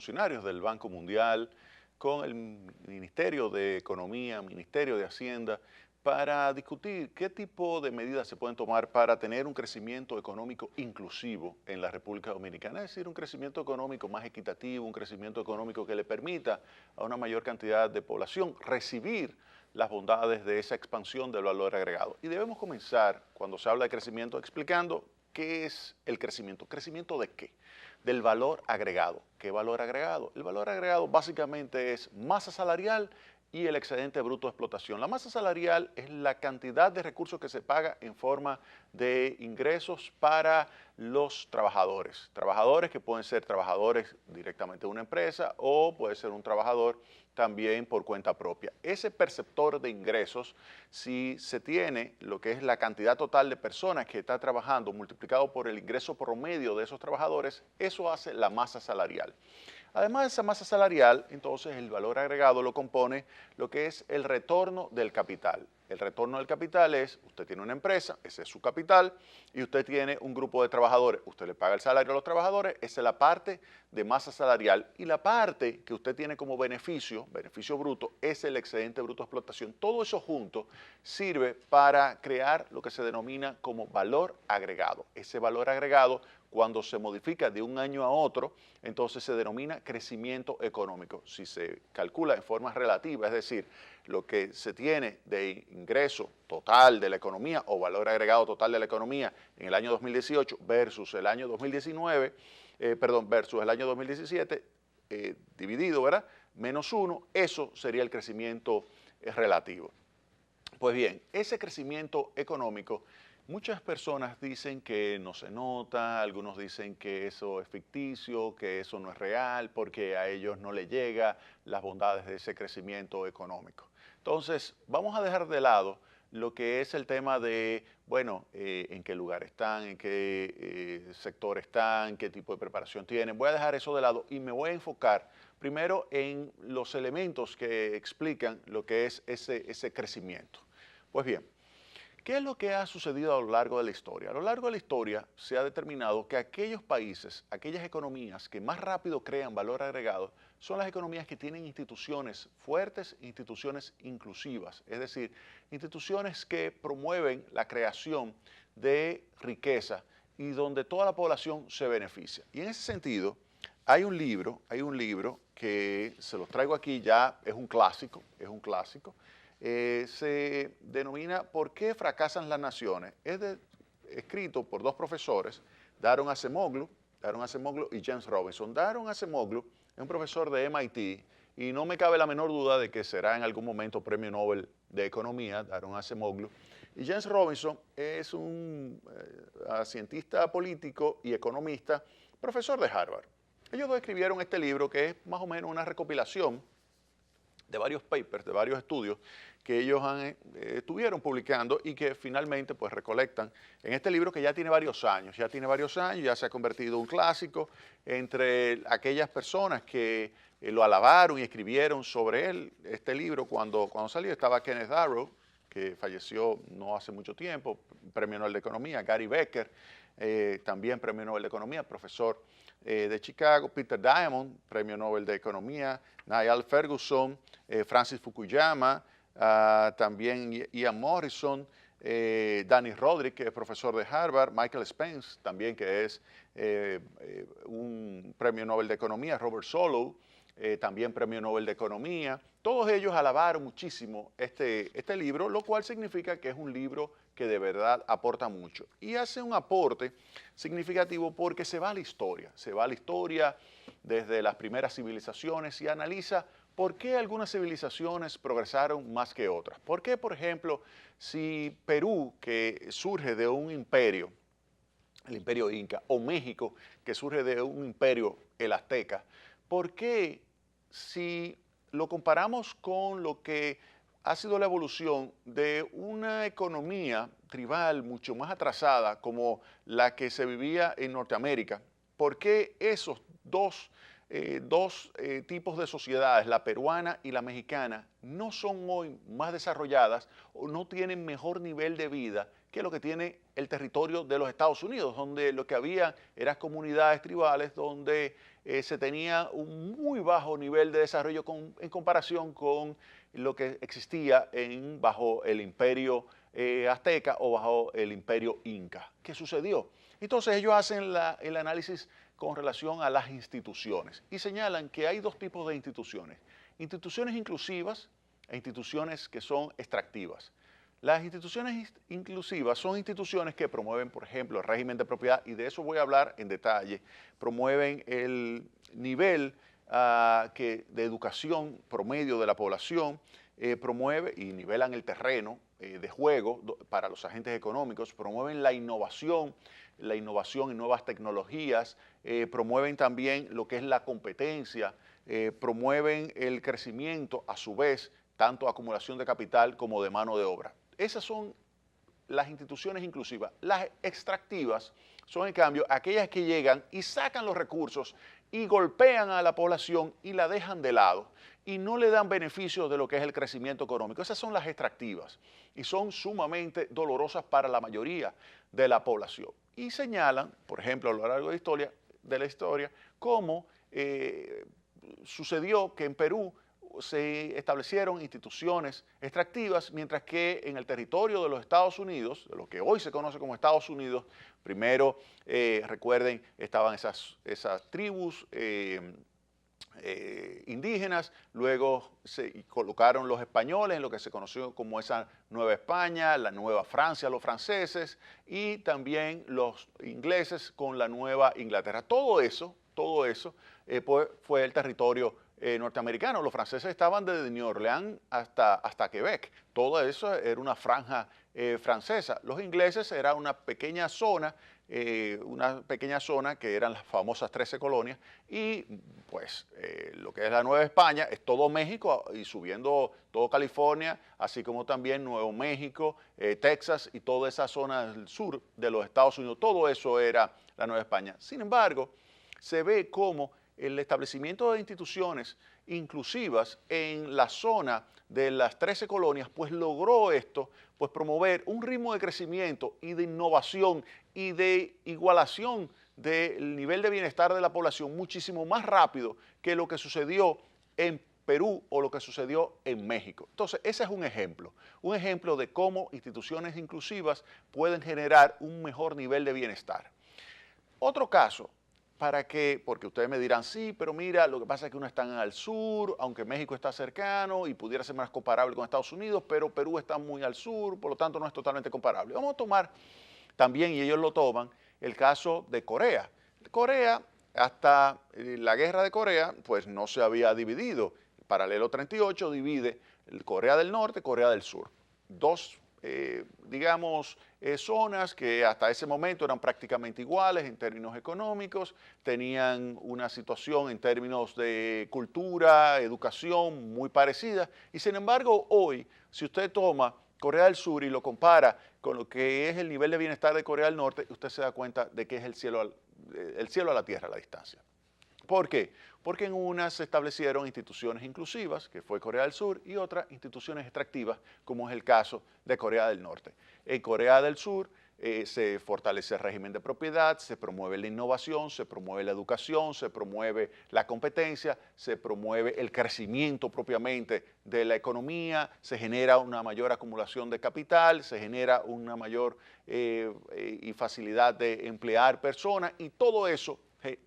funcionarios del Banco Mundial, con el Ministerio de Economía, Ministerio de Hacienda, para discutir qué tipo de medidas se pueden tomar para tener un crecimiento económico inclusivo en la República Dominicana, es decir, un crecimiento económico más equitativo, un crecimiento económico que le permita a una mayor cantidad de población recibir las bondades de esa expansión del valor agregado. Y debemos comenzar, cuando se habla de crecimiento, explicando qué es el crecimiento. ¿Crecimiento de qué? Del valor agregado. ¿Qué valor agregado? El valor agregado básicamente es masa salarial y el excedente bruto de explotación. La masa salarial es la cantidad de recursos que se paga en forma de ingresos para los trabajadores. Trabajadores que pueden ser trabajadores directamente de una empresa o puede ser un trabajador también por cuenta propia. Ese perceptor de ingresos, si se tiene lo que es la cantidad total de personas que está trabajando multiplicado por el ingreso promedio de esos trabajadores, eso hace la masa salarial. Además de esa masa salarial, entonces el valor agregado lo compone lo que es el retorno del capital. El retorno del capital es, usted tiene una empresa, ese es su capital, y usted tiene un grupo de trabajadores, usted le paga el salario a los trabajadores, esa es la parte de masa salarial. Y la parte que usted tiene como beneficio, beneficio bruto, es el excedente bruto de explotación. Todo eso junto sirve para crear lo que se denomina como valor agregado. Ese valor agregado, cuando se modifica de un año a otro, entonces se denomina crecimiento económico. Si se calcula en forma relativa, es decir, lo que se tiene de ingreso total de la economía o valor agregado total de la economía en el año 2018 versus el año 2019, versus el año 2017, dividido, ¿verdad? Menos 1, eso sería el crecimiento relativo. Pues bien, ese crecimiento económico, muchas personas dicen que no se nota, algunos dicen que eso es ficticio, que eso no es real, porque a ellos no les llega las bondades de ese crecimiento económico. Entonces, vamos a dejar de lado lo que es el tema de, bueno, en qué lugar están, en qué sector están, qué tipo de preparación tienen. Voy a dejar eso de lado y me voy a enfocar primero en los elementos que explican lo que es ese crecimiento. Pues bien, ¿qué es lo que ha sucedido a lo largo de la historia? A lo largo de la historia se ha determinado que aquellos países, aquellas economías que más rápido crean valor agregado, son las economías que tienen instituciones fuertes, instituciones inclusivas, es decir, instituciones que promueven la creación de riqueza y donde toda la población se beneficia. Y en ese sentido, hay un libro que se los traigo aquí ya, es un clásico, se denomina ¿Por qué fracasan las naciones? Escrito por dos profesores, Daron Acemoglu y James Robinson. Daron Acemoglu es un profesor de MIT y no me cabe la menor duda de que será en algún momento premio Nobel de Economía, Daron Acemoglu. Y James Robinson es un cientista político y economista, profesor de Harvard. Ellos dos escribieron este libro que es más o menos una recopilación de varios papers, de varios estudios que ellos estuvieron publicando y que finalmente pues recolectan en este libro que ya tiene varios años, ya se ha convertido en un clásico entre aquellas personas que lo alabaron y escribieron sobre él. Este libro cuando salió estaba Kenneth Arrow, que falleció no hace mucho tiempo, premio Nobel de Economía, Gary Becker, también premio Nobel de Economía, profesor de Chicago, Peter Diamond, premio Nobel de Economía, Niall Ferguson, Francis Fukuyama, también Ian Morrison, Danny Roderick, que es profesor de Harvard, Michael Spence, también que es un premio Nobel de Economía, Robert Solow, también premio Nobel de Economía. Todos ellos alabaron muchísimo este libro, lo cual significa que es un libro que de verdad aporta mucho. Y hace un aporte significativo porque se va a la historia desde las primeras civilizaciones y analiza por qué algunas civilizaciones progresaron más que otras. ¿Por qué, por ejemplo, si Perú, que surge de un imperio, el imperio inca, o México, que surge de un imperio, el azteca, por qué si lo comparamos con lo que ha sido la evolución de una economía tribal mucho más atrasada como la que se vivía en Norteamérica, por qué esos dos dos tipos de sociedades, la peruana y la mexicana, no son hoy más desarrolladas o no tienen mejor nivel de vida que lo que tiene el territorio de los Estados Unidos, donde lo que había eran comunidades tribales donde se tenía un muy bajo nivel de desarrollo en comparación con lo que existía bajo el imperio azteca o bajo el imperio inca. ¿Qué sucedió? Entonces ellos hacen el análisis con relación a las instituciones y señalan que hay dos tipos de instituciones: instituciones inclusivas e instituciones que son extractivas. Las instituciones inclusivas son instituciones que promueven, por ejemplo, el régimen de propiedad, y de eso voy a hablar en detalle. Promueven el nivel de educación promedio de la población, promueve y nivelan el terreno de juego para los agentes económicos, promueven la innovación y nuevas tecnologías, promueven también lo que es la competencia, promueven el crecimiento, a su vez, tanto acumulación de capital como de mano de obra. Esas son las instituciones inclusivas. Las extractivas son, en cambio, aquellas que llegan y sacan los recursos y golpean a la población y la dejan de lado y no le dan beneficios de lo que es el crecimiento económico. Esas son las extractivas y son sumamente dolorosas para la mayoría de la población. Y señalan, por ejemplo, a lo largo de la historia, cómo sucedió que en Perú se establecieron instituciones extractivas, mientras que en el territorio de los Estados Unidos, de lo que hoy se conoce como Estados Unidos, primero, recuerden, estaban esas tribus indígenas, luego se colocaron los españoles en lo que se conoció como esa Nueva España, la Nueva Francia, los franceses, y también los ingleses con la Nueva Inglaterra. Todo eso pues, fue el territorio norteamericano. Los franceses estaban desde New Orleans hasta Quebec. Todo eso era una franja francesa. Los ingleses era una pequeña zona que eran las famosas 13 colonias, y pues lo que es la Nueva España es todo México y subiendo todo California, así como también Nuevo México, Texas y toda esa zona del sur de los Estados Unidos. Todo eso era la Nueva España. Sin embargo, se ve como el establecimiento de instituciones inclusivas en la zona de las 13 colonias, pues logró esto, pues promover un ritmo de crecimiento y de innovación y de igualación del nivel de bienestar de la población muchísimo más rápido que lo que sucedió en Perú o lo que sucedió en México. Entonces, ese es un ejemplo de cómo instituciones inclusivas pueden generar un mejor nivel de bienestar. Otro caso, porque ustedes me dirán, sí, pero mira, lo que pasa es que uno está al sur, aunque México está cercano y pudiera ser más comparable con Estados Unidos, pero Perú está muy al sur, por lo tanto no es totalmente comparable. Vamos a tomar también, y ellos lo toman, el caso de Corea. Corea, hasta la guerra de Corea, pues no se había dividido. El paralelo 38 divide Corea del Norte, Corea del Sur. Dos zonas que hasta ese momento eran prácticamente iguales en términos económicos, tenían una situación en términos de cultura, educación muy parecida, y sin embargo hoy, si usted toma Corea del Sur y lo compara con lo que es el nivel de bienestar de Corea del Norte, usted se da cuenta de que es el cielo a la tierra a la distancia. ¿Por qué? Porque en una se establecieron instituciones inclusivas, que fue Corea del Sur, y otras instituciones extractivas, como es el caso de Corea del Norte. En Corea del Sur se fortalece el régimen de propiedad, se promueve la innovación, se promueve la educación, se promueve la competencia, se promueve el crecimiento propiamente de la economía, se genera una mayor acumulación de capital, se genera una mayor y facilidad de emplear personas, y todo eso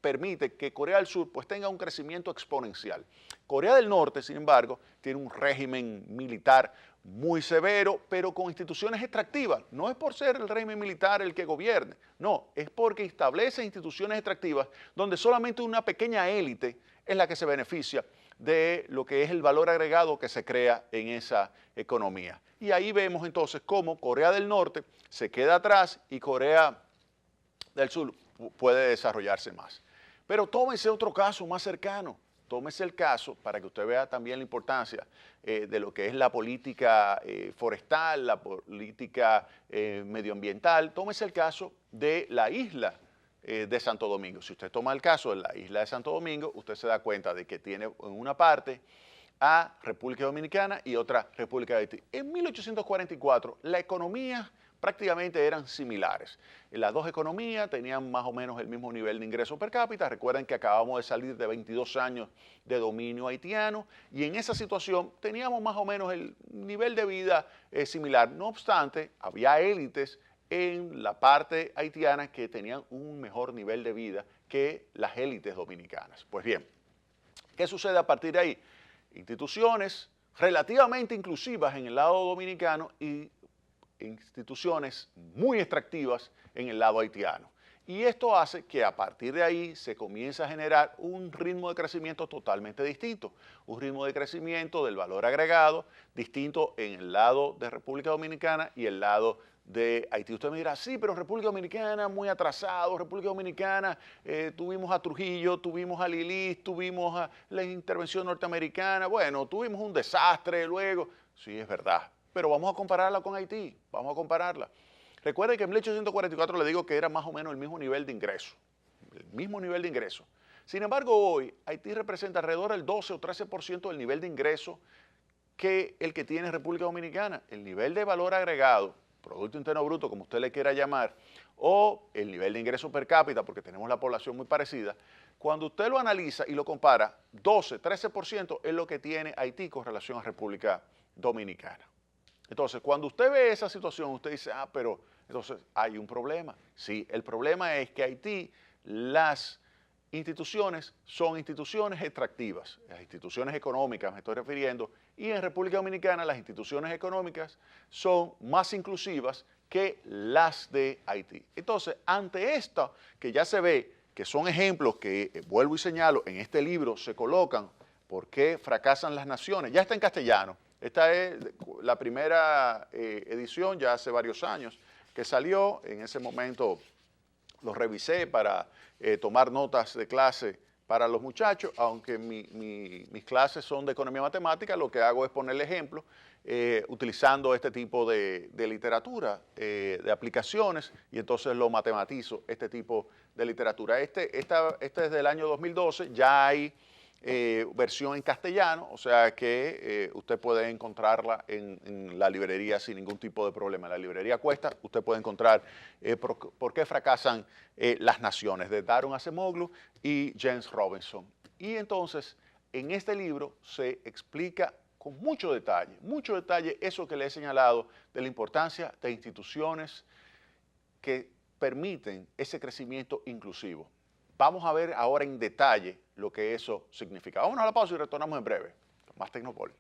permite que Corea del Sur pues tenga un crecimiento exponencial. Corea del Norte, sin embargo, tiene un régimen militar muy severo, pero con instituciones extractivas. No es por ser el régimen militar el que gobierne, no, es porque establece instituciones extractivas donde solamente una pequeña élite es la que se beneficia de lo que es el valor agregado que se crea en esa economía. Y ahí vemos entonces cómo Corea del Norte se queda atrás y Corea del Sur puede desarrollarse más. Pero tómese otro caso más cercano. Tómese el caso, para que usted vea también la importancia de lo que es la política forestal, la política medioambiental. Tómese el caso de la isla de Santo Domingo. Si usted toma el caso de la isla de Santo Domingo, usted se da cuenta de que tiene en una parte a República Dominicana y otra República de Haití. En 1844 la economía prácticamente eran similares. Las dos economías tenían más o menos el mismo nivel de ingreso per cápita. Recuerden que acabamos de salir de 22 años de dominio haitiano y en esa situación teníamos más o menos el nivel de vida similar. No obstante, había élites en la parte haitiana que tenían un mejor nivel de vida que las élites dominicanas. Pues bien, ¿qué sucede a partir de ahí? Instituciones relativamente inclusivas en el lado dominicano y instituciones muy extractivas en el lado haitiano. Y esto hace que a partir de ahí se comience a generar un ritmo de crecimiento totalmente distinto, un ritmo de crecimiento del valor agregado distinto en el lado de República Dominicana y el lado de Haití. Usted me dirá, sí, pero República Dominicana muy atrasado, República Dominicana, tuvimos a Trujillo, tuvimos a Lilith, tuvimos a la intervención norteamericana, bueno, tuvimos un desastre luego. Sí, es verdad, pero vamos a compararla con Haití, vamos a compararla. Recuerde que en 1844 le digo que era más o menos el mismo nivel de ingreso, el mismo nivel de ingreso. Sin embargo, hoy Haití representa alrededor del 12 o 13% del nivel de ingreso que el que tiene República Dominicana. El nivel de valor agregado, Producto Interno Bruto, como usted le quiera llamar, o el nivel de ingreso per cápita, porque tenemos la población muy parecida, cuando usted lo analiza y lo compara, 12, 13% es lo que tiene Haití con relación a República Dominicana. Entonces, cuando usted ve esa situación, usted dice, ah, pero entonces hay un problema. Sí, el problema es que Haití, las instituciones son instituciones extractivas, las instituciones económicas me estoy refiriendo, y en República Dominicana las instituciones económicas son más inclusivas que las de Haití. Entonces, ante esto, que ya se ve que son ejemplos que, vuelvo y señalo, en este libro se colocan por qué fracasan las naciones, ya está en castellano. Esta es la primera edición, ya hace varios años, que salió. En ese momento lo revisé para tomar notas de clase para los muchachos, aunque mis clases son de economía matemática, lo que hago es ponerle ejemplos utilizando este tipo de literatura, de aplicaciones, y entonces lo matematizo, este tipo de literatura. Este es del año 2012, ya hay versión en castellano, o sea que usted puede encontrarla en la librería sin ningún tipo de problema. En la librería Cuesta usted puede encontrar por qué fracasan las naciones, de Daron Acemoglu y James Robinson. Y entonces, en este libro se explica con mucho detalle eso que le he señalado de la importancia de instituciones que permiten ese crecimiento inclusivo. Vamos a ver ahora en detalle lo que eso significa. Vamos a la pausa y retornamos en breve. Más Tecnopol.